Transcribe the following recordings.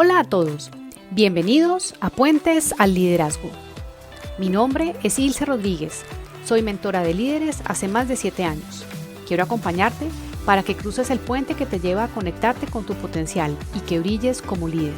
Hola a todos, bienvenidos a Puentes al Liderazgo. Mi nombre es Ilse Rodríguez, soy mentora de líderes hace más de 7 años. Quiero acompañarte para que cruces el puente que te lleva a conectarte con tu potencial y que brilles como líder.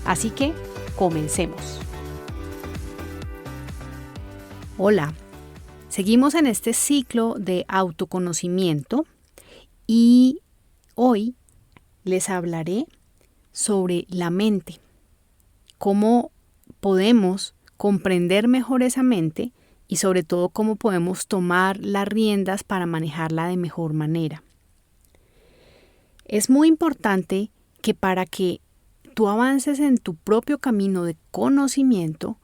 Así que, comencemos. Hola, seguimos en este ciclo de autoconocimiento y hoy les hablaré sobre la mente, cómo podemos comprender mejor esa mente y sobre todo cómo podemos tomar las riendas para manejarla de mejor manera. Es muy importante que para que tú avances en tu propio camino de conocimiento,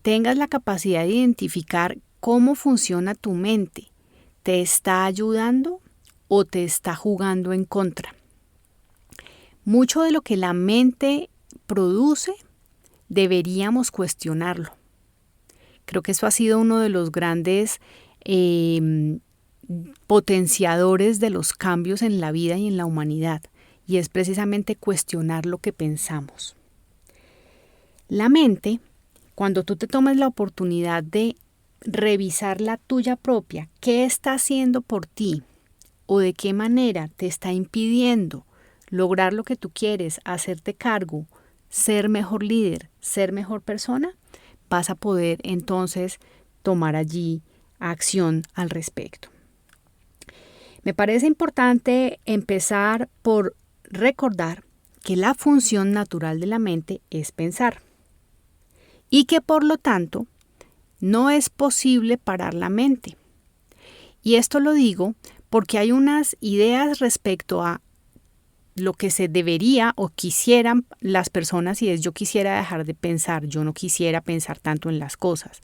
tengas la capacidad de identificar cómo funciona tu mente. ¿Te está ayudando o te está jugando en contra? Mucho de lo que la mente produce deberíamos cuestionarlo. Creo que eso ha sido uno de los grandes potenciadores de los cambios en la vida y en la humanidad, y es precisamente cuestionar lo que pensamos. La mente, cuando tú te tomes la oportunidad de revisar la tuya propia, qué está haciendo por ti o de qué manera te está impidiendo lograr lo que tú quieres, hacerte cargo, ser mejor líder, ser mejor persona, vas a poder entonces tomar allí acción al respecto. Me parece importante empezar por recordar que la función natural de la mente es pensar y que por lo tanto no es posible parar la mente. Y esto lo digo porque hay unas ideas respecto a lo que se debería o quisieran las personas, y es yo quisiera dejar de pensar, yo no quisiera pensar tanto en las cosas.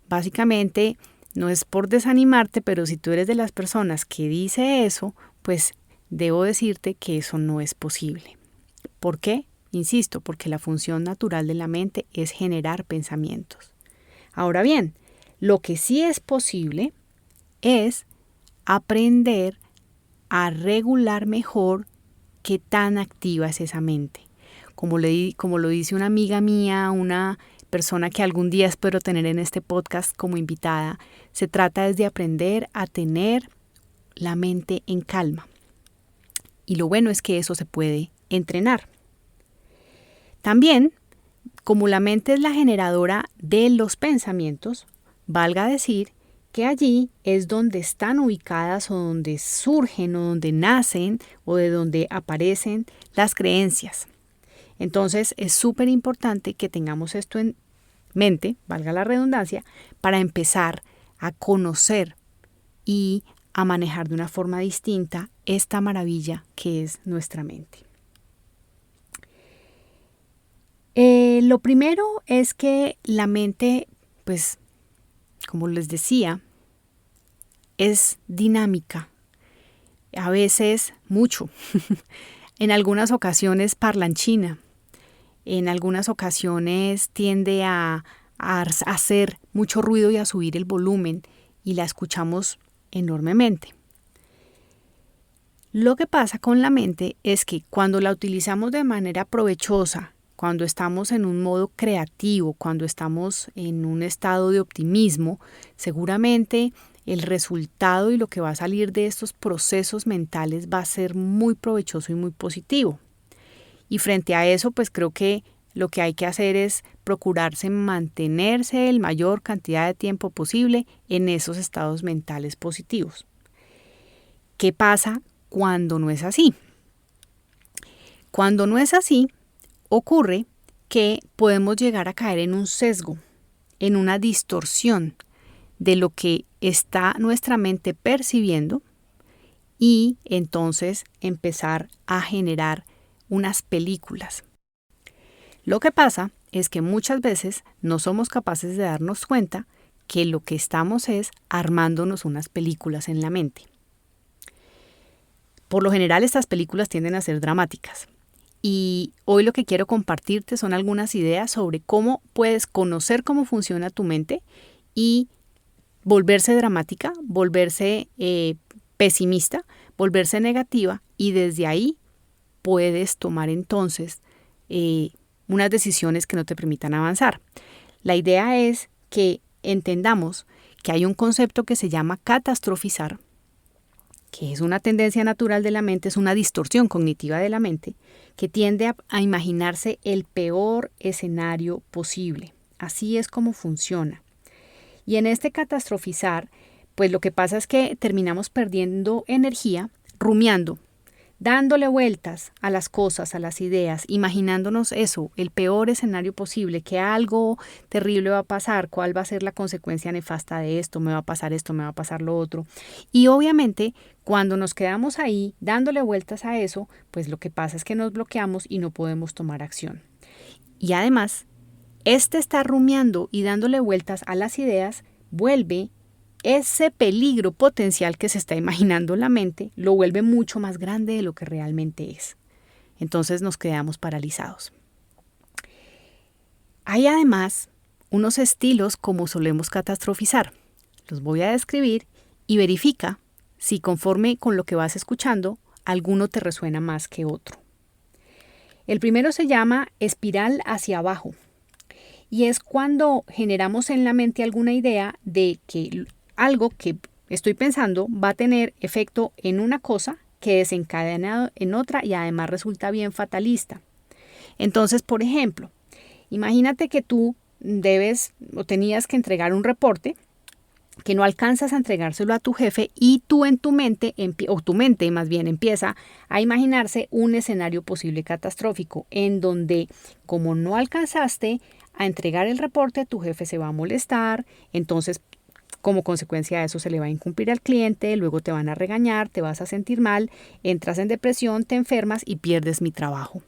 Básicamente, no es por desanimarte, pero si tú eres de las personas que dice eso, pues debo decirte que eso no es posible. ¿Por qué? Insisto, porque la función natural de la mente es generar pensamientos. Ahora bien, lo que sí es posible es aprender a regular mejor qué tan activa es esa mente. Como lo dice una amiga mía, una persona que algún día espero tener en este podcast como invitada, se trata de aprender a tener la mente en calma. Y lo bueno es que eso se puede entrenar. También, como la mente es la generadora de los pensamientos, valga decir que allí es donde están ubicadas o donde surgen o donde nacen o de donde aparecen las creencias. Entonces es súper importante que tengamos esto en mente, valga la redundancia, para empezar a conocer y a manejar de una forma distinta esta maravilla que es nuestra mente. Lo primero es que la mente, pues, como les decía, es dinámica, a veces mucho, en algunas ocasiones parlanchina, en algunas ocasiones tiende a hacer mucho ruido y a subir el volumen y la escuchamos enormemente. Lo que pasa con la mente es que cuando la utilizamos de manera provechosa, cuando estamos en un modo creativo, cuando estamos en un estado de optimismo, seguramente el resultado y lo que va a salir de estos procesos mentales va a ser muy provechoso y muy positivo. Y frente a eso, pues creo que lo que hay que hacer es procurarse mantenerse el mayor cantidad de tiempo posible en esos estados mentales positivos. ¿Qué pasa cuando no es así? Cuando no es así, ocurre que podemos llegar a caer en un sesgo, en una distorsión de lo que está nuestra mente percibiendo y entonces empezar a generar unas películas. Lo que pasa es que muchas veces no somos capaces de darnos cuenta que lo que estamos es armándonos unas películas en la mente. Por lo general estas películas tienden a ser dramáticas. Y hoy lo que quiero compartirte son algunas ideas sobre cómo puedes conocer cómo funciona tu mente y volverse dramática, volverse pesimista, volverse negativa, y desde ahí puedes tomar entonces unas decisiones que no te permitan avanzar. La idea es que entendamos que hay un concepto que se llama catastrofizar, que es una tendencia natural de la mente, es una distorsión cognitiva de la mente, que tiende a imaginarse el peor escenario posible. Así es como funciona. Y en este catastrofizar, pues lo que pasa es que terminamos perdiendo energía rumiando, dándole vueltas a las cosas, a las ideas, imaginándonos eso, el peor escenario posible, que algo terrible va a pasar, cuál va a ser la consecuencia nefasta de esto, me va a pasar esto, me va a pasar lo otro. Y obviamente, cuando nos quedamos ahí dándole vueltas a eso, pues lo que pasa es que nos bloqueamos y no podemos tomar acción. Y además, estar rumiando y dándole vueltas a las ideas vuelve ese peligro potencial que se está imaginando la mente, lo vuelve mucho más grande de lo que realmente es. Entonces nos quedamos paralizados. Hay además unos estilos como solemos catastrofizar. Los voy a describir y verifica si conforme con lo que vas escuchando, alguno te resuena más que otro. El primero se llama espiral hacia abajo y es cuando generamos en la mente alguna idea de que algo que estoy pensando va a tener efecto en una cosa que desencadena en otra y además resulta bien fatalista. Entonces, por ejemplo, imagínate que tú debes o tenías que entregar un reporte que no alcanzas a entregárselo a tu jefe y tú en tu mente, o tu mente más bien empieza a imaginarse un escenario posible catastrófico en donde como no alcanzaste a entregar el reporte, tu jefe se va a molestar, entonces como consecuencia de eso se le va a incumplir al cliente, luego te van a regañar, te vas a sentir mal, entras en depresión, te enfermas y pierdes mi trabajo.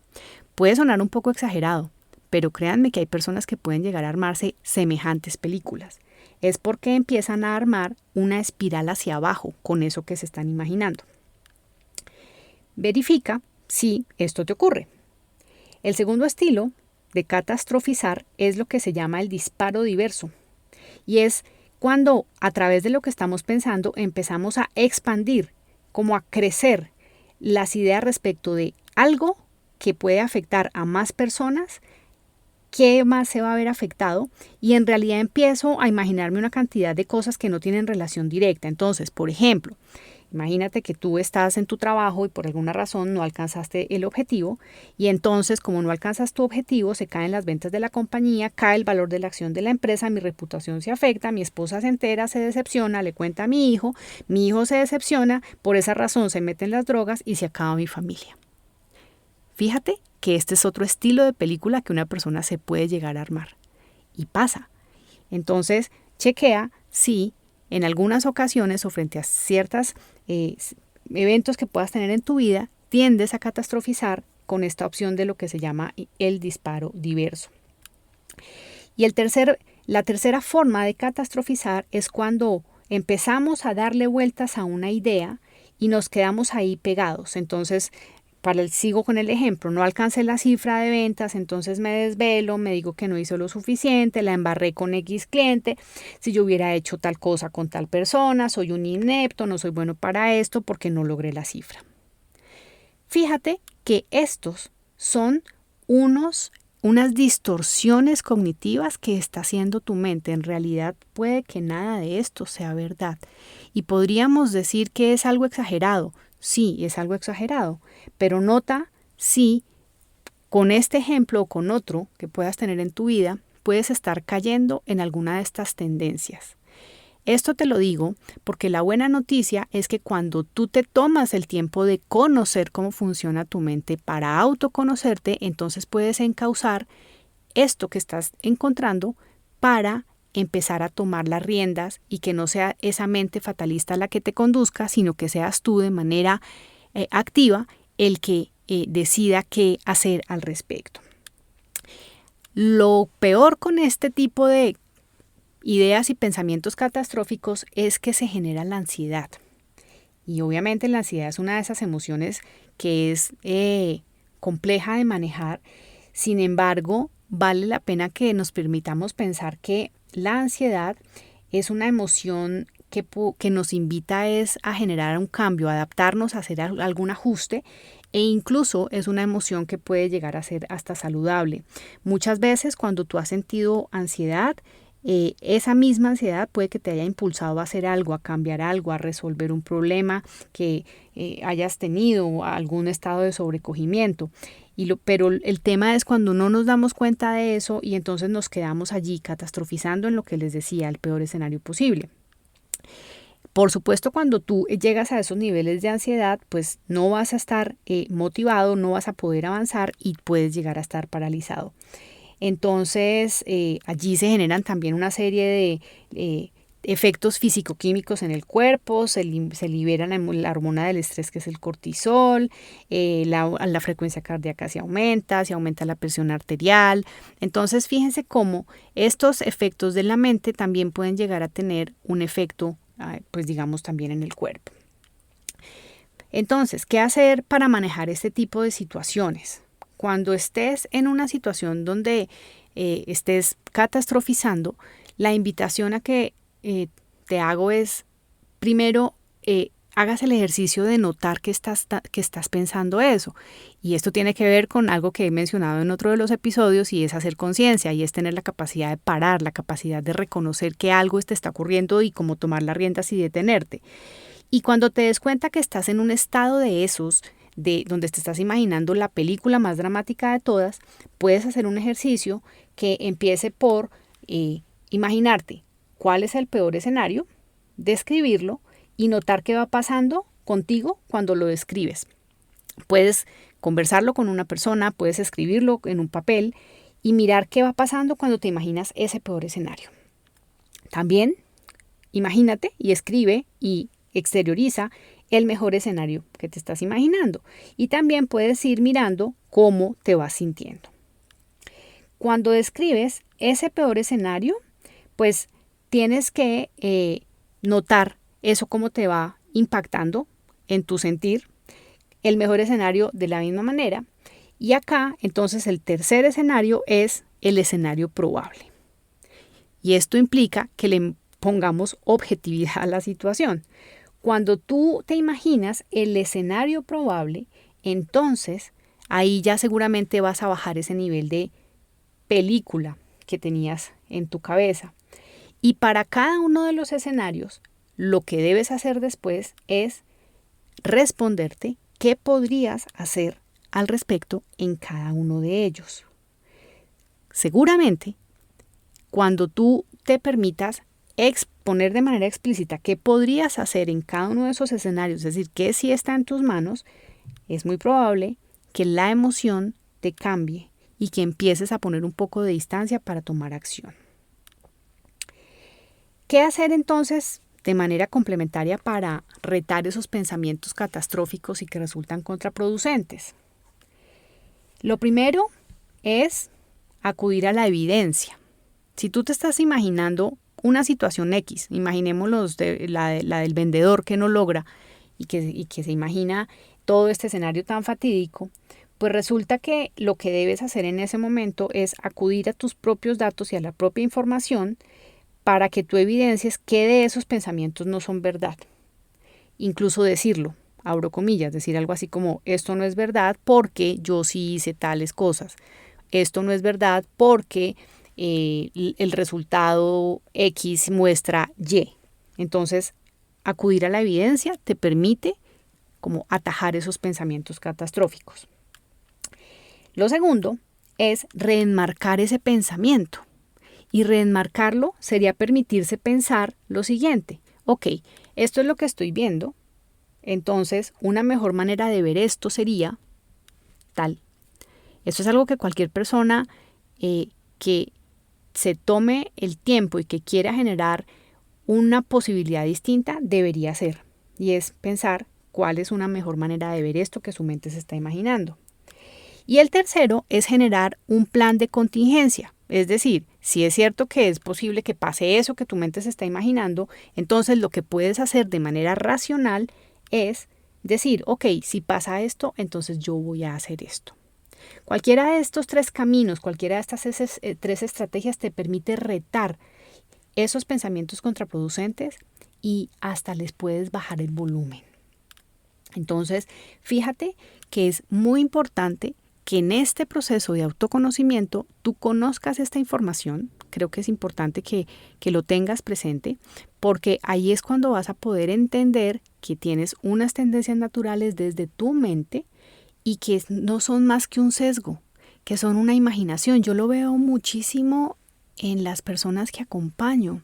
Puede sonar un poco exagerado, pero créanme que hay personas que pueden llegar a armarse semejantes películas. Es porque empiezan a armar una espiral hacia abajo con eso que se están imaginando. Verifica si esto te ocurre. El segundo estilo de catastrofizar es lo que se llama el disparo diverso y es cuando a través de lo que estamos pensando empezamos a expandir, como a crecer las ideas respecto de algo que puede afectar a más personas, qué más se va a ver afectado y en realidad empiezo a imaginarme una cantidad de cosas que no tienen relación directa. Entonces, por ejemplo, imagínate que tú estás en tu trabajo y por alguna razón no alcanzaste el objetivo y entonces como no alcanzas tu objetivo se caen las ventas de la compañía, cae el valor de la acción de la empresa, mi reputación se afecta, mi esposa se entera, se decepciona, le cuenta a mi hijo se decepciona, por esa razón se mete en las drogas y se acaba mi familia. Fíjate que este es otro estilo de película que una persona se puede llegar a armar y pasa. Entonces chequea si en algunas ocasiones o frente a ciertos eventos que puedas tener en tu vida, tiendes a catastrofizar con esta opción de lo que se llama el disparo diverso. Y la tercera forma de catastrofizar es cuando empezamos a darle vueltas a una idea y nos quedamos ahí pegados. Entonces, sigo con el ejemplo, no alcancé la cifra de ventas, entonces me desvelo, me digo que no hice lo suficiente, la embarré con X cliente, si yo hubiera hecho tal cosa con tal persona, soy un inepto, no soy bueno para esto porque no logré la cifra. Fíjate que estos son unas distorsiones cognitivas que está haciendo tu mente. En realidad puede que nada de esto sea verdad y podríamos decir que es algo exagerado. Sí, es algo exagerado, pero nota si con este ejemplo o con otro que puedas tener en tu vida puedes estar cayendo en alguna de estas tendencias. Esto te lo digo porque la buena noticia es que cuando tú te tomas el tiempo de conocer cómo funciona tu mente para autoconocerte, entonces puedes encauzar esto que estás encontrando para empezar a tomar las riendas y que no sea esa mente fatalista la que te conduzca, sino que seas tú de manera activa el que decida qué hacer al respecto. Lo peor con este tipo de ideas y pensamientos catastróficos es que se genera la ansiedad. Y obviamente la ansiedad es una de esas emociones que es compleja de manejar. Sin embargo, vale la pena que nos permitamos pensar que la ansiedad es una emoción que nos invita es a generar un cambio, a adaptarnos, a hacer algún ajuste, e incluso es una emoción que puede llegar a ser hasta saludable. Muchas veces cuando tú has sentido ansiedad, esa misma ansiedad puede que te haya impulsado a hacer algo, a cambiar algo, a resolver un problema que hayas tenido, algún estado de sobrecogimiento. Pero el tema es cuando no nos damos cuenta de eso y entonces nos quedamos allí catastrofizando en lo que les decía, el peor escenario posible. Por supuesto, cuando tú llegas a esos niveles de ansiedad, pues no vas a estar motivado, no vas a poder avanzar y puedes llegar a estar paralizado. Entonces, allí se generan también una serie de efectos físico-químicos en el cuerpo, se libera la hormona del estrés, que es el cortisol, la frecuencia cardíaca se aumenta la presión arterial. Entonces, fíjense cómo estos efectos de la mente también pueden llegar a tener un efecto, pues digamos, también en el cuerpo. Entonces, ¿qué hacer para manejar este tipo de situaciones? Cuando estés en una situación donde estés catastrofizando, la invitación a que te hago es, primero, hagas el ejercicio de notar que estás pensando eso. Y esto tiene que ver con algo que he mencionado en otro de los episodios, y es hacer conciencia, y es tener la capacidad de parar, la capacidad de reconocer que algo te está ocurriendo y cómo tomar las riendas y detenerte. Y cuando te des cuenta que estás en un estado de esos, de donde te estás imaginando la película más dramática de todas, puedes hacer un ejercicio que empiece por imaginarte cuál es el peor escenario, describirlo y notar qué va pasando contigo cuando lo describes. Puedes conversarlo con una persona, puedes escribirlo en un papel y mirar qué va pasando cuando te imaginas ese peor escenario. También imagínate y escribe y exterioriza el mejor escenario que te estás imaginando. Y también puedes ir mirando cómo te vas sintiendo. Cuando describes ese peor escenario, pues tienes que notar eso cómo te va impactando en tu sentir. El mejor escenario de la misma manera. Y acá, entonces, el tercer escenario es el escenario probable. Y esto implica que le pongamos objetividad a la situación. Cuando tú te imaginas el escenario probable, entonces ahí ya seguramente vas a bajar ese nivel de película que tenías en tu cabeza. Y para cada uno de los escenarios, lo que debes hacer después es responderte qué podrías hacer al respecto en cada uno de ellos. Seguramente, cuando tú te permitas exponer de manera explícita qué podrías hacer en cada uno de esos escenarios, es decir, qué sí está en tus manos, es muy probable que la emoción te cambie y que empieces a poner un poco de distancia para tomar acción. ¿Qué hacer entonces de manera complementaria para retar esos pensamientos catastróficos y que resultan contraproducentes? Lo primero es acudir a la evidencia. Si tú te estás imaginando una situación X, imaginémoslo la del vendedor que no logra y que se imagina todo este escenario tan fatídico, pues resulta que lo que debes hacer en ese momento es acudir a tus propios datos y a la propia información para que tú evidencies que de esos pensamientos no son verdad. Incluso decirlo, abro comillas, decir algo así como: esto no es verdad porque yo sí hice tales cosas. Esto no es verdad porque el resultado X muestra Y. Entonces, acudir a la evidencia te permite como atajar esos pensamientos catastróficos. Lo segundo es reenmarcar ese pensamiento. Y reenmarcarlo sería permitirse pensar lo siguiente: ok, esto es lo que estoy viendo, entonces una mejor manera de ver esto sería tal. Esto es algo que cualquier persona que se tome el tiempo y que quiera generar una posibilidad distinta debería hacer. Y es pensar cuál es una mejor manera de ver esto que su mente se está imaginando. Y el tercero es generar un plan de contingencia. Es decir, si es cierto que es posible que pase eso que tu mente se está imaginando, entonces lo que puedes hacer de manera racional es decir: ok, si pasa esto, entonces yo voy a hacer esto. Cualquiera de estos tres caminos, cualquiera de estas tres estrategias te permite retar esos pensamientos contraproducentes y hasta les puedes bajar el volumen. Entonces, fíjate que es muy importante que en este proceso de autoconocimiento tú conozcas esta información. Creo que es importante que lo tengas presente, porque ahí es cuando vas a poder entender que tienes unas tendencias naturales desde tu mente y que no son más que un sesgo, que son una imaginación. Yo lo veo muchísimo en las personas que acompaño,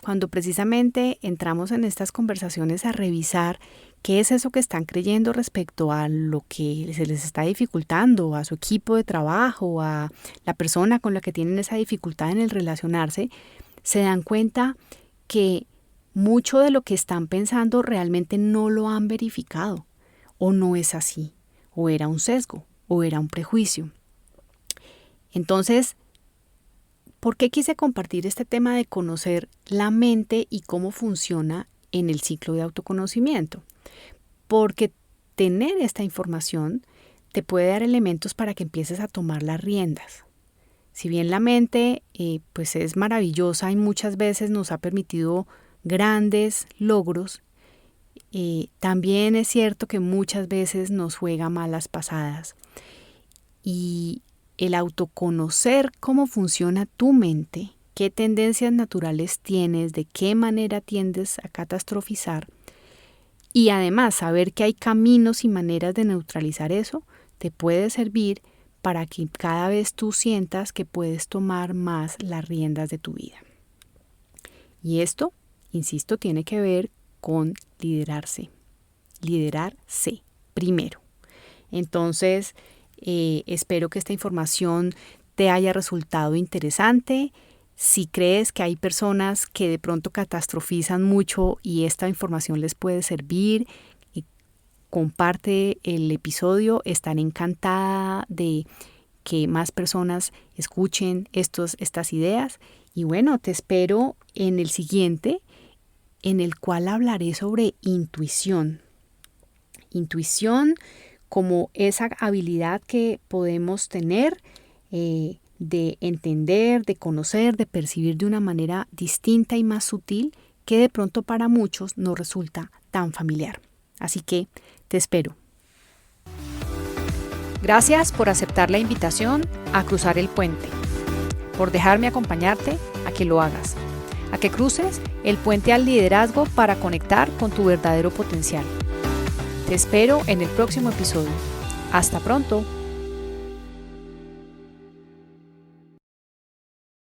cuando precisamente entramos en estas conversaciones a revisar qué es eso que están creyendo respecto a lo que se les está dificultando, a su equipo de trabajo, a la persona con la que tienen esa dificultad en el relacionarse, se dan cuenta que mucho de lo que están pensando realmente no lo han verificado, o no es así, o era un sesgo, o era un prejuicio. Entonces, ¿por qué quise compartir este tema de conocer la mente y cómo funciona en el ciclo de autoconocimiento? Porque tener esta información te puede dar elementos para que empieces a tomar las riendas. Si bien la mente pues es maravillosa y muchas veces nos ha permitido grandes logros, también es cierto que muchas veces nos juega malas pasadas. Y el autoconocer cómo funciona tu mente, qué tendencias naturales tienes, de qué manera tiendes a catastrofizar, y además saber que hay caminos y maneras de neutralizar eso, te puede servir para que cada vez tú sientas que puedes tomar más las riendas de tu vida. Y esto, insisto, tiene que ver con liderarse primero. Entonces, espero que esta información te haya resultado interesante. Si crees que hay personas que de pronto catastrofizan mucho y esta información les puede servir, comparte el episodio. Estaré encantada de que más personas escuchen estas ideas. Y bueno, te espero en el siguiente, en el cual hablaré sobre intuición. Intuición como esa habilidad que podemos tener de entender, de conocer, de percibir de una manera distinta y más sutil que de pronto para muchos no resulta tan familiar. Así que te espero. Gracias por aceptar la invitación a cruzar el puente, por dejarme acompañarte a que lo hagas, a que cruces el puente al liderazgo para conectar con tu verdadero potencial. Te espero en el próximo episodio. Hasta pronto.